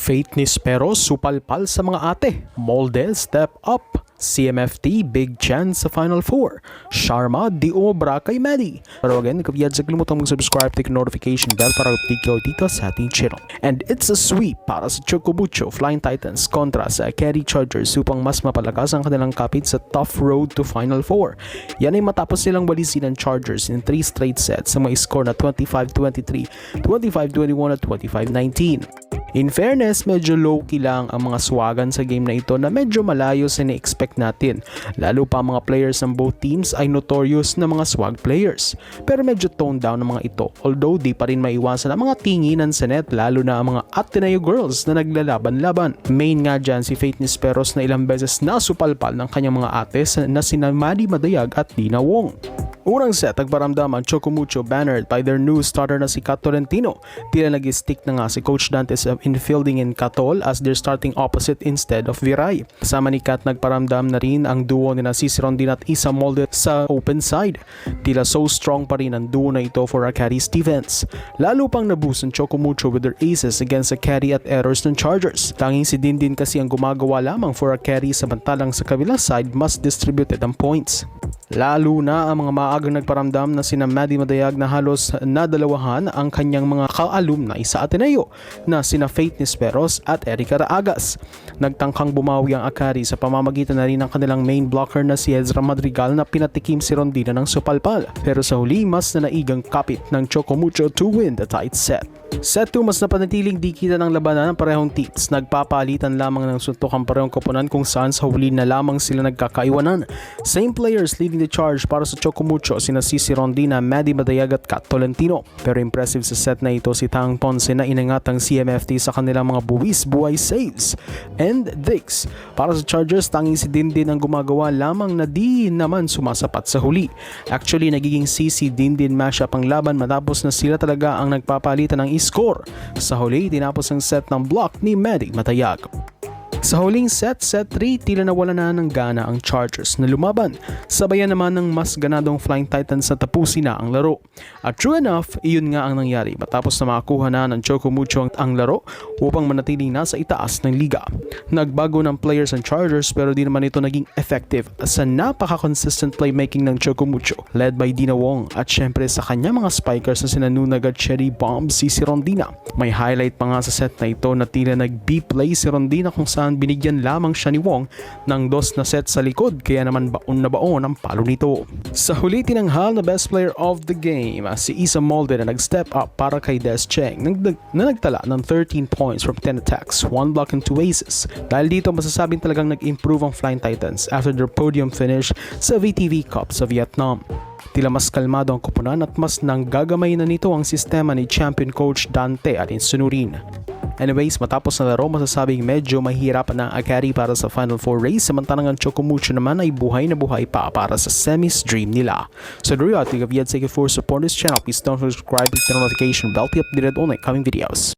Faitness pero supalpal sa mga ate. Molde step up. CMFT big chance sa Final Four. Sharma di umubra kay Medi. Pero again, kapiyad sa kalimutang mag-subscribe, take notification bell para update kayo dito sa ating channel. And it's a sweep para sa Chocomucho Flying Titans kontra sa Kerry Chargers upang mas mapalakas ang kanilang kapit sa tough road to Final Four. Yan ay matapos silang walisin ng Chargers in 3 straight sets sa mga score na 25-23, 25-21 at 25-19. In fairness, medyo low-key lang ang mga swagan sa game na ito na medyo malayo sa ni-expect natin. Lalo pa mga players ng both teams ay notorious na mga swag players. Pero medyo toned down ang mga ito, although di pa rin maiwasan ang mga tinginan sa net, lalo na ang mga Ateneo girls na naglalaban-laban. Main nga dyan si Faitness Peros na ilang beses nasupalpal ng kanyang mga ates na sina Madi Madayag at Dina Wong. Unang set, nagparamdam ang Chocomucho bannered by their new starter na si Kat Tolentino. Tila nag-stick na nga si Coach Dantes of infielding in Katol as their starting opposite instead of Viray. Kasama ni Kat, nagparamdam na rin ang duo ni Cici Rondin at Isa Molde sa open side. Tila so strong pa rin ang duo na ito for Arcadi's defense. Lalo pang naboost ang Chocomucho with their aces against the carry at errors ng Chargers. Tanging si Dindin kasi ang gumagawa lamang for a carry, samantalang sa kabilang side mas distributed ang points. Lalo na ang mga maagang nagparamdam na sina Madi Madayag na halos nadalawahan ang kanyang mga ka-alumni sa Ateneo na sina Faitness Peros at Erica Raagas. Nagtangkang bumawi ang Akari sa pamamagitan na rin ng kanilang main blocker na si Ezra Madrigal na pinatikim si Rondina ng supalpal. Pero sa huli, mas nanaigang kapit ng Chocomucho to win the tight set. Set 2, mas napanatiling di kita ng labanan ng parehong teams. Nagpapalitan lamang ng suntok ang parehong koponan kung saan sa huli na lamang sila nagkakaiwanan. Same players leading the charge para sa Chocomucho, sina Cici Rondina, Madi Madayag at Kat Tolentino. Pero impressive sa set na ito si Tang Ponce na inangat ang CMFT sa kanilang mga buwis-buhay saves. And Dix, para sa Chargers, tanging si Dindin ang gumagawa lamang na di naman sumasapat sa huli. Actually, nagiging CC Dindin mashup ang laban matapos na sila talaga ang nagpapalitan ng score. Sa huli, tinapos ang set ng block ni Medi Madayag. Sa huling set, set 3, tila nawala na ng gana ang Chargers na lumaban. Sabayan naman ng mas ganadong Flying Titans na tapusin na ang laro. At true enough, iyon nga ang nangyari matapos na makakuha na ng Chocomucho ang laro upang manatiling nasa itaas ng liga. Nagbago ng players ang Chargers pero di naman ito naging effective sa napaka-consistent playmaking ng Chocomucho led by Dina Wong at syempre sa kanya mga spikers na sina Nunag at Cherry Bomb si Rondina. May highlight pa nga sa set na ito na tila nag-B-play si Rondina kung saan binigyan lamang siya ni Wong ng 2 na set sa likod, kaya naman baon na baon ang palo nito. Sa huli, tinanghal na best player of the game si Isa Molde na nag-step up para kay Des Cheng na nagtala ng 13 points from 10 attacks, 1 block and 2 aces. Dahil dito masasabing talagang nag-improve ang Flying Titans after their podium finish sa VTV Cup sa Vietnam. Tila mas kalmado ang koponan at mas nanggagamay na nito ang sistema ni champion coach Dante Alinsunurin. Anyways, matapos na laro, masasabing medyo mahirap na ang Akari para sa Final Four race, samantalang ang Chocomucho naman ay buhay na buhay pa para sa semis dream nila. So do you think of yet for support this channel, please don't forget to subscribe, hit the notification bell to be updated on my coming videos.